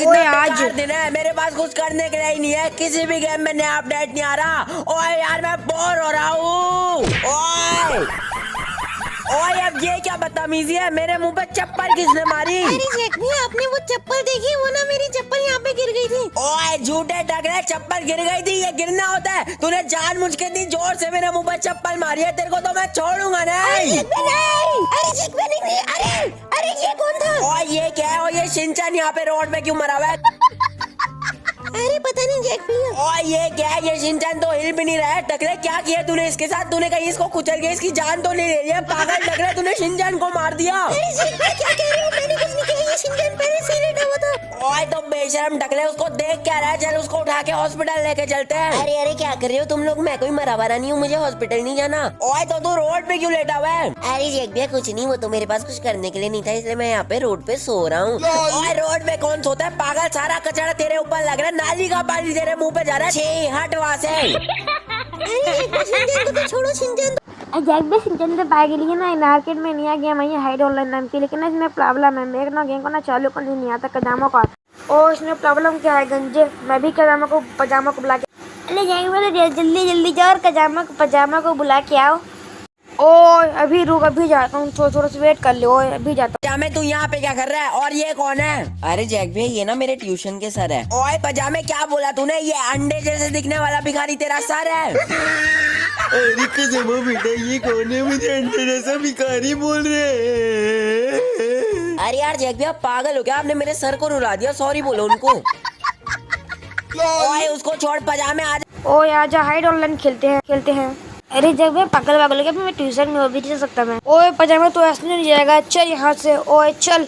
कितना बेकार दिन है, मेरे पास कुछ करने के लिए ही नहीं है, किसी भी गेम में नया अपडेट नहीं आ रहा। ओए यार मैं बोर हो रहा हूँ। ओए ओए अब ये क्या बदतमीजी है, मेरे मुंह पे चप्पल किसने मारी? अरे जैक भैया आपने वो चप्पल देखी? वो ना मेरी चप्पल यहाँ पे गिर गई थी। ओए झूठे टकरे, चप्पल गिर गई थी, ये गिरना होता है? तूने जानबूझ के इतनी जोर से मेरे मुंह पे चप्पल मारी है, तेरे को तो मैं छोड़ूंगा नहीं। अरे जैक भैया नहीं, अरे अरे ये कौन था? ओए ये क्या है? और ये शिनचैन यहाँ पे रोड पे क्यों मरा हुआ है? अरे पता नहीं जैक भैया। ओए ये क्या है? ये शिनचैन तो हिल भी नहीं रहा है। टकरे क्या किया तूने इसके साथ? तूने कहीं इसको कुचल के इसकी जान तो नहीं ले लिया? पागल टकरे, तूने शिनचैन को मार दिया। अरे जैक भैया क्या कह रहे हो? मैंने कुछ नहीं किया, ये शिनचैन पहले से ही लेटा हुआ था। ओए तो बेशरम टकले, उसको देख क्या रहा है? चल उसको उठा के हॉस्पिटल लेके चलते हैं। अरे अरे क्या कर रहे हो तुम लोग? मैं कोई मरा वरा नहीं हूँ, मुझे हॉस्पिटल नहीं जाना। ओए तो तू रोड पे क्यों लेटा हुआ है? अरे जैक भैया कुछ नहीं, वो तो मेरे पास कुछ करने के लिए नहीं था, इसलिए मैं यहाँ पे रोड पे सो रहा हूँ। ओए रोड पे कौन सोता है पागल? सारा कचरा तेरे ऊपर लग रहा है, नाली का पानी तेरे मुंह पे जा रहा है। छी हट वहाँ से। शिनचैन को तो छोड़ो, शिनचैन जैक भी सिंचन तो पाए के लिए ना मार्केट में नया गेम है ये हाइड ऑनलाइन नाम की, लेकिन ना इसमें प्रॉब्लम है, मेरे ना गेम को ना चालू करने नहीं आता कजामा को। और इसमें प्रॉब्लम क्या है गंजे, मैं भी पजामा को बुला के अरे जैक बोले जल्दी जल्दी जाओ और पजामा को बुला के आओ। ओ अभी रुक, अभी जाता हूँ, थोड़ा सा वेट कर लो, अभी जाता हूँ। पजामे तू यहाँ पे क्या कर रहा है? और ये कौन है? अरे जैक भैया ये ना मेरे ट्यूशन के सर है। ओए पजामे क्या बोला तूने? ये अंडे जैसे दिखने वाला भिखारी तेरा सर है? अरे कज़मा बेटा ये कौन है? मुझे अंडे जैसा भिखारी बोल रहे हैं। अरे यार जैक भैया पागल हो गया, आपने मेरे सर को रुला दिया, सॉरी बोलो उनको। ओए उसको छोड़, पजामे आ जा। ओ आजा हाइड ऑनलाइन खेलते हैं। अरे जब मैं पागल हो गया, मैं ट्यूशन में भी नहीं सकता मैं। ओए पजामा तो ऐसे नहीं जाएगा, चल यहाँ से। ओए चल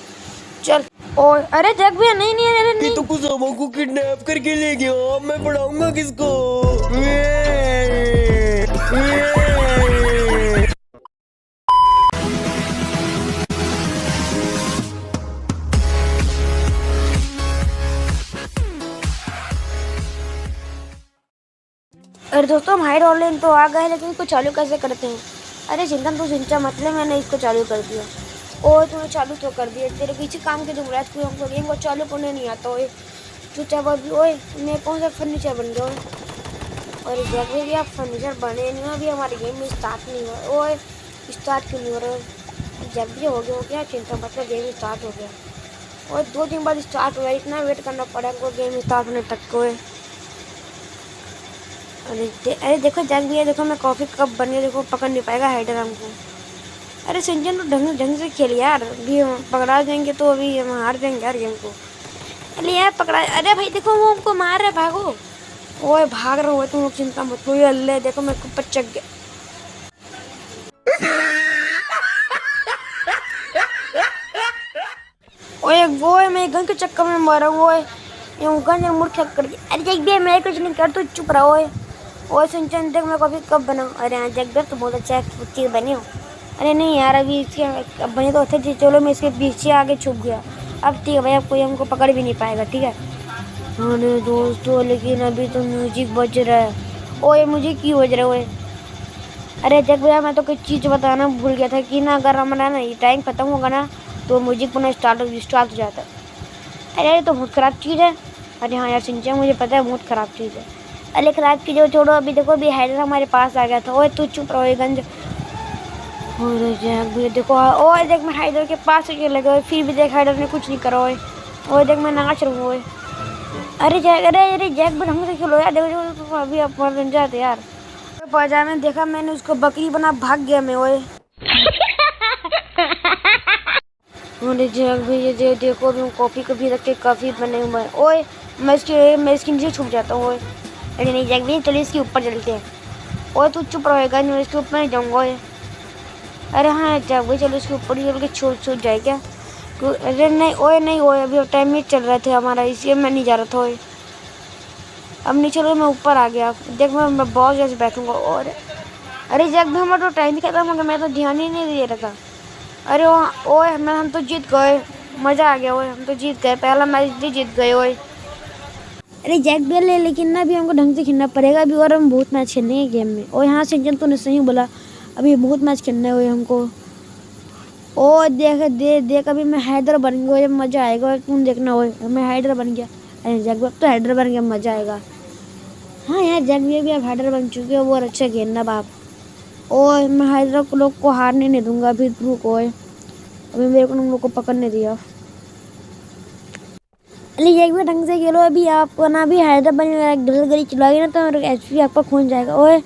चल। ओए अरे जग भैया नहीं नहीं अरे नहीं। तो कज़मा को किडनैप करके ले गया, अब मैं पढ़ाऊंगा किसको? अरे दोस्तों हम हाइड ऑनलाइन तो आ गए, लेकिन इसको चालू कैसे करते हैं? अरे चिंता तो चिंता मतलब मैंने इसको चालू कर दिया। ओए तूने चालू तो कर दिया, तेरे पीछे काम के तुम रात को हमको गेम को चालू करने नहीं आता। ओए चुपचाप अभी। ओए मैं कौन सा फर्नीचर बन गया? और जब भी आप फर्नीचर बने नहीं, अभी हमारे गेम में स्टार्ट नहीं हुआ। ओए स्टार्ट क्यों नहीं हो रहा? जब भी हो गया चिंता मतलब गेम स्टार्ट हो गया। और 2 दिन बाद स्टार्ट हुआ, इतना वेट करना पड़ा हमको गेम स्टार्ट होने तक को। अरे देखो जग भी है, देखो मैं कॉफ़ी कप बन गया, देखो पकड़ नहीं पाएगा हाइडर हमको। अरे सिंचन तो ढंग से खेल यार, अभी हम पकड़ा देंगे तो अभी हम हार जाएंगे यार गेम को। अरे यार पकड़ा, अरे भाई देखो वो हमको मार रहा है, भागो। ओए भाग रहा हुआ तुम लोग, चिंता मत करो। अल्लाह देखो मैं ऊपर चढ़ गया। ओए वो मैं गन के चक्कर में मारा हूँ। ओए ये गन मुड़ खक कर गया। अरे जग भी मैं कुछ नहीं कर, तू चुप रहा। ओए सिंचन देख मैं कॉफी कब बनाऊँ? अरे हाँ जग तो बहुत अच्छा चीज़ बनी हो। अरे नहीं यार अभी इसके बने तो अच्छे चीज़, चलो मैं इसके पीछे आगे छुप गया। अब ठीक है भाई, अब कोई हमको पकड़ भी नहीं पाएगा, ठीक है। अरे दोस्तों लेकिन अभी तो म्यूजिक बज रहा है। ओए मुझे क्यों बज रहा है? ओए अरे जग भैया मैं तो कुछ चीज़ बताना भूल गया था कि ना अगर हमारा ना ये टाइम खत्म होगा ना तो म्यूजिक पुनः स्टार्ट हो जाता है। अरे तो बहुत ख़राब चीज़ है। अरे हाँ यार सिंचन मुझे पता है बहुत ख़राब चीज़ है। अरे ख़राब चीज़ जो छोड़ो, अभी देखो अभी हाइडर हमारे पास आ गया था। ओए तू चुप रहो गंज। और जैक भी देखो, ओए देख मैं हाइडर के पास ही लगा, फिर भी देख हाइडर ने कुछ नहीं करा। ओए देख मैं नाच रहा हूँ। अरे जैक भी ढंग से खेलो यार, देखो अभी आप मर जाते यार। पजामे देखा मैंने उसको बकरी बना भाग गया मैं। ओए अरे जैक भी ये देखो अभी कॉफ़ी कभी रख के काफ़ी बने हुए हैं। ओए मैं इसके नीचे छुप जाता हूँ। ओए अरे नहीं जैक भी चलिए इसके ऊपर चलते हैं। ओए तू चुप रहेगा, मैं इसके ऊपर नहीं जाऊँगा। अरे हाँ जैक भाई चलो इसके ऊपर ही चल के छूट जाए क्या? अरे नहीं ओए अभी टाइम नहीं चल रहा था हमारा, इसलिए मैं नहीं जा रहा था। ओए अब नहीं चलो मैं ऊपर आ गया, देख मैं बहुत जैसे बैठूँगा। और अरे जैक भी हमारा तो टाइम ही खत्म हो गया, मैं तो ध्यान ही नहीं दे रहा था। अरे ओए हम तो जीत गए, मज़ा आ गया। ओए हम तो जीत गए, पहला मैच भी जीत गए। ओए अरे जैक बेल ले, लेकिन ना अभी हमको ढंग से खेलना पड़ेगा अभी, और हम बहुत मैच खेलने हैं गेम में। और यहाँ सिंचन तूने सही बोला, अभी बहुत मैच खेलना है। ओए हमको ओ देख अभी मैं हैदर बन गया, जब मजा आएगा तुम देखना। ओए मैं हैदर बन गया। अरे जैक भी अब तो हैदर बन गया, मजा आएगा। हाँ यार जैक भी अब हैदर बन चुके हो, वो अच्छा खेलना बाप। ओए मैं हैदर को लोग को हारने नहीं दूंगा अभी, रुको। ओए अभी मेरे को उन लोग को पकड़ने दिया। अरे जैक भी ढंग से खेलो, अभी आपको ना भी हैदर बन गलत गली चलाएगी ना तो एचपी आपका खून जाएगा। ओए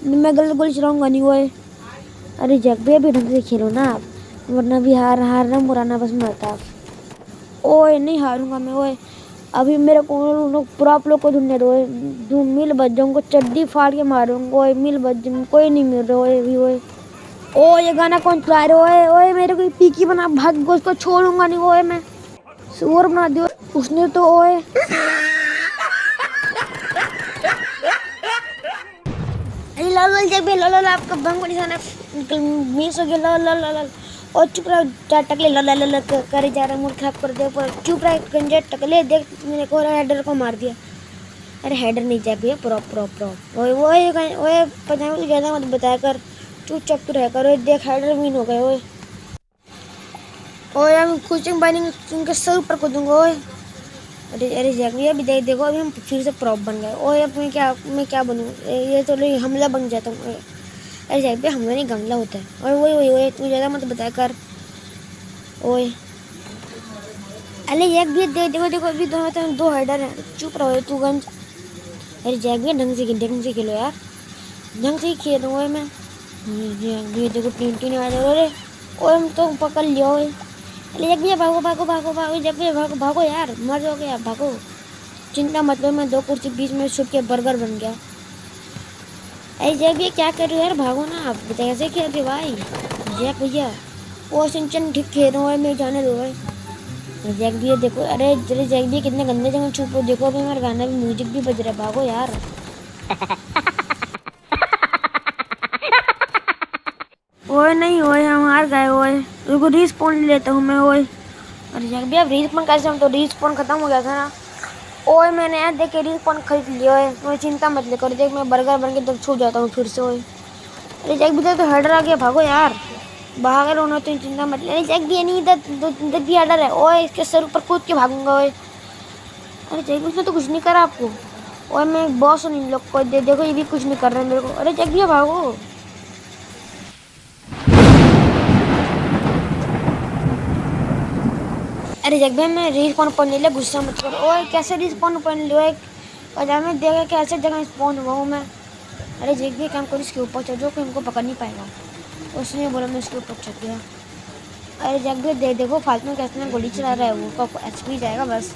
मैं गलत गोली चलाऊंगा नहीं। ओए अरे जैक भी अभी ढंग से खेलो ना आप, वरना भी हारना मुराना बस में आता आप। ओए नहीं हारूंगा मैं। ओए अभी मेरे को लोग पूरा आप लोग को ढूंढने दो। दो मिल बच जाऊंगा, चड्डी फाड़ के मारूंगा। ओए मिल बच जाऊंगा, कोई नहीं मिल रहा। ओए अभी ओए ओ ये गाना कौन चला रहे हो? ओए ओए मेरे को पीकी बना, भाग गो, उसको छोड़ूंगा नहीं। ओए मैं सुअर बना दियो उसने तो। ओए अरे लाल जब भी लाल आपका भंग निशाना मिस हो गया। लाल और चुप रहा, टकले लाल करे जा रहा, मूड खराब कर दे पर चुप रहा गंजे टकले। देख मैंने को हेडर को मार दिया। अरे हेडर नहीं जा भैया, प्रॉप ओए ओए पता नहीं ज़्यादा मत बताया कर, चुपचाप तो रह कर। देख हेडर विन हो गए। ओए ओए हम कोचिंग बाइनिंग उनके सर ऊपर को दूंगा। ओए अरे जैक भी अभी देखो अभी हम फिर से प्रॉप बन गए। ओए अब मैं क्या बनूँ? ये तो हमला बन जाता हूँ। अरे जैक भी हमला नहीं गमला होता है। ओए ओए तू ज़्यादा मत बताया कर। ओए अरे जैक भी देखो अभी दो हेडर हैं, चुप रहो तू गंज। अरे जैक भी ढंग से खेलो यार, ढंग से ही खेल रहा हूँ मैं। ये देखो टीन आ जाओ। अरे ओए हम तो पकड़ लिया। ओए अरे जैक भैया भागो जैक भैया भागो यार, मर जाओगे आप, भागो। चिंता मतलब मैं 2 कुर्सी बीच में छुप के बर्गर बन गया। अरे जैक भैया क्या कर रहे हो यार, भागो ना आप, कैसे खेल रहे भाई जैक भैया? वो सिंचन ठीक खेल रहा हूँ मैं, जाने दो भाई। जैक भैया देखो, अरे जैक भैया कितने गंदे जगह छुप हो, देखो अभी मेरा गाना भी म्यूजिक भी बज रहा है, भागो यार। ओए नहीं ओए हम हार गए। ओए रुको रीस्पॉन ले लेता हूँ मैं। ओए अरे जैक भैया रीस्पॉन कैसे, हम तो रीस्पॉन खत्म हो गया था ना। ओए मैंने यार देख के रीस्पॉन खरीद लिया। ओए मैं चिंता मत ले कर, देख मैं बर्गर बन के तब छू जाता हूँ फिर से। ओए अरे जैक भैया तो हेडर आ गया, भागो यार, भागे रोना तो चिंता मत ले। अरे जैक भैया नहीं, इधर भी हेडर है। ओए इसके सर ऊपर कूद के भागूंगा। ओए अरे जैक उसने तो कुछ नहीं करा आपको। ओए मैं बॉस हूँ इन लोग को, देखो ये भी कुछ नहीं कर रहे मेरे को। अरे जैक भैया भागो। अरे जैक भैया मैं रिस्पॉन पॉइंट ले लिया, गुस्सा मत करो। ओए कैसे रिस्पॉन पॉइंट लिया? एक बाजार में देखा कैसे जगह स्पॉन हुआ हूँ मैं। अरे जैक भैया काम करो, इसके ऊपर चढ़ जाओ, कोई हमको पकड़ नहीं पाएगा। उसने बोला मैं इसके ऊपर चढ़ गया। अरे जैक भैया देखो फालतू में कैसे गोली चला रहा है, वो एचपी जाएगा बस।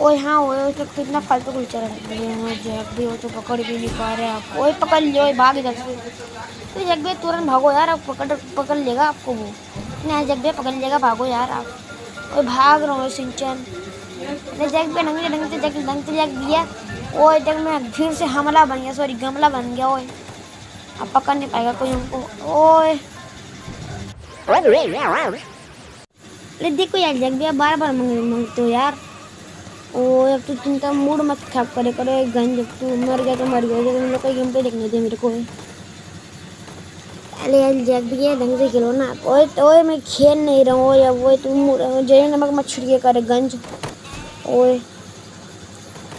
ओए हाँ ओए उसने कितना फालतू गोली चला रहा है। जैक भैया वो तो पकड़ भी नहीं पा रहे आप। ओए पकड़ लियो, भाग इधर से। तो जैक भैया तुरंत भागो यार, आप पकड़ लेगा आपको वो। नहीं जैक भैया पकड़ लेगा, भागो यार आप। ओए भाग रहा हूँ सिंचन। अरे जैक भैया ढंग से जैक भैया। ओए जैक मैं फिर से हमला बन गया, सॉरी गमला बन गया। ओए अब पकड़ नहीं पाएगा कोई हमको। ओए अरे देखो यार जैक भैया बार मांगते हो यार। ओए अब तो चिंता मूड मत खराब करे गंज, जब तू मर गया तो मर गया, तुम लोग का गेम पे देखने थे मेरे को। अरे यार जैक भैया ढंग से खेलो ना। ओए मैं खेल नहीं रहा हूँ यार। ओए तुम जय नमक मत छिड़के करे गंज। ओए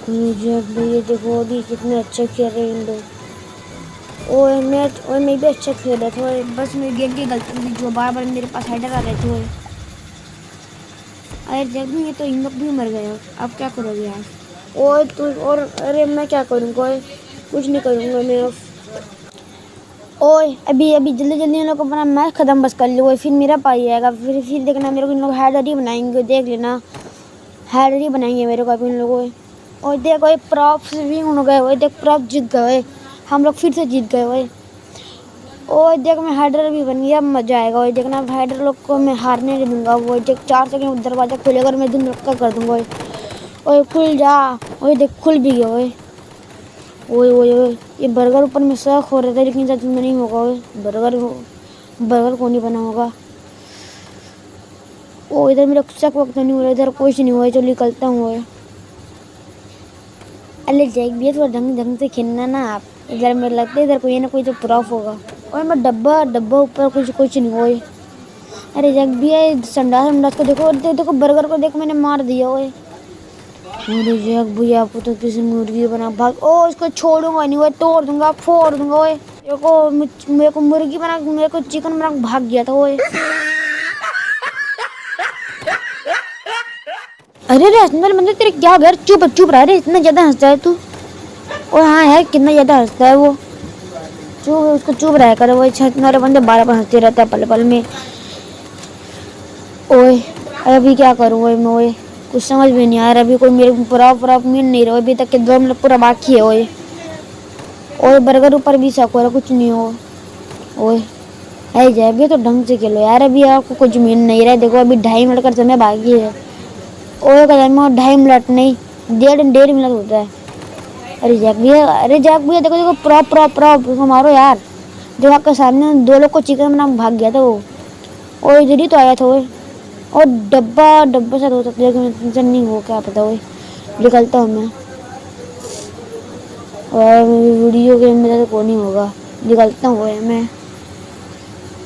जैक भैया देखो अभी कितने अच्छे खेल रहे हैं इन लोग। ओए मैं भी अच्छा खेल रहा था। बस मेरी गेम की गलती थी जो बार बार मेरे पास हेडर आ रहे थे। अरे जैक भैया तो इन लोग भी मर गए, अब क्या करोगे यार? ओए तू और अरे मैं क्या करूँगा? कुछ नहीं करूँगा मैं अब। ओए अभी जल्दी इन लोग को अपना मैच ख़त्म बस कर लो। फिर मेरा पाई आएगा, फिर देखना मेरे को इन लोग हेडर ही बनाएंगे, देख लेना हेडर ही बनाएंगे मेरे को अभी इन लोगों। और देखो प्रॉप्स भी हो गए। ओए देख प्रॉप जीत गए, हम लोग फिर से जीत गए। ओए ओए देख मैं हेडर भी बन गया, मज़ा आएगा। ओए देखना हेडर लोग को मैं हारने नहीं दूंगा। वो देख 4 सेकंड दरवाज़ा खुलेगा और मैं धूम रखा कर दूँगा। ओए खुल जा। ओए देख खुल भी गया। ओए ये बर्गर ऊपर में शक हो रहा था लेकिन सच में नहीं होगा। ओए बर्गर को नहीं बना होगा। ओ इधर मेरा शक वक्त नहीं हो रहा, इधर कुछ नहीं हुआ, चलो निकलता हूँ। अरे जैक भैया थोड़ा ढंग से खेलना ना आप। इधर मेरे लगता है इधर कोई ना कोई तो प्रॉफ होगा। और मैं डब्बा ऊपर कुछ नहीं हुआ। अरे जग भी है संडास संडास को देखो देखो बर्गर को देखो मैंने मार दिया ओए। अरे जग भैया आपको तो किसी मुर्गी बना भाग ओ इसको छोड़ूंगा नहीं ओए तोड़ दूंगा फोड़ दूंगा ओए। मेरे को मुर्गी बना मेरे को चिकन बना भाग गया था ओए। अरे रे हंसने वाले बंदे तेरे क्या हो गया चुप चुप रहा रे इतना ज्यादा हंसता है तू। ओ हाँ यार कितना ज्यादा हंसता है वो चुप उसको चुप रहा कर वो छत वाले बंदे बार बार हंसते रहता है पल पल में। ओए अभी क्या करूँ ओए मैं ओए कुछ समझ में नहीं आ रहा अभी कोई मेरे पूरा पूरा मिल नहीं रहा अभी तक के 2 मिनट पूरा बाकी है ओए। ओए बर्गर ऊपर भी शक हो रहा कुछ नहीं हो ओए आई जाए अभी तो ढंग से खेलो यार अभी आपको कुछ मिल नहीं रहा देखो अभी 2.5 मिनट का समय बाकी है। ओए का टाइम 2.5 मिनट नहीं 1.5 मिनट होता है। अरे जैक भैया देखो देखो प्रॉप उसको मारो यार जो आपके सामने 2 लोग को चिकन बना भाग गया था वो। और इधर ही तो आया था वो और डब्बा शायद हो सकता है लेकिन टेंशन नहीं हो क्या पता वो निकलता हूँ मैं और वीडियो गेम में तो कौन नहीं होगा निकलता हूँ मैं।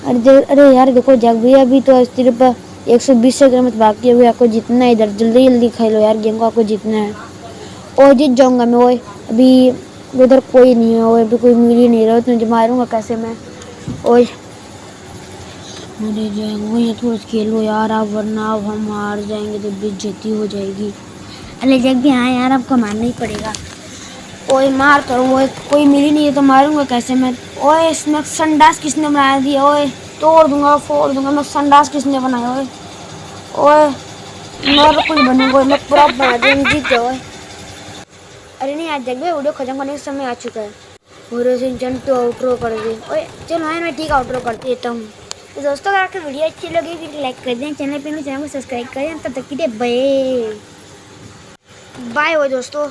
अरे यार देखो जैक भैया अभी तो सिर्फ 120 सेकंड में बाकी है आपको जीतना है इधर जल्दी जल्दी खेलो लो यार गेम को आपको जीतना है। और जीत जाऊंगा मैं ओए अभी उधर कोई नहीं है ओए अभी कोई मिल ही नहीं रहा तुझे मारूंगा कैसे मैं ओए। अरे जाएंगे ये थोड़ा खेलो यार आप वरना अब हम हार जाएंगे तो बेइज्जती हो जाएगी। अरे जग भी हाँ यार आपको मारना ही पड़ेगा ओए मार करो ओए कोई मिल ही नहीं है तो मारूंगा कैसे मैं। ओए इसमें संडास किसने बना दिया ओए तोड़ दूंगा फोड़ दूंगा मैं संडास किसने बनाया ओए। ओए मैं कुछ बनूंगा मैं पूरा बना दूंगा जीत जाओ। अरे नहीं आज जग वीडियो खत्म करने का समय आ चुका है और सिंचन तो आउटरो कर दे ओए चलो हाँ मैं ठीक आउटरो कर देता हूँ। तो दोस्तों अगर आपको वीडियो अच्छी लगी फिर लाइक कर दें चैनल को सब्सक्राइब करें तब तक के लिए बाय बाय दोस्तों।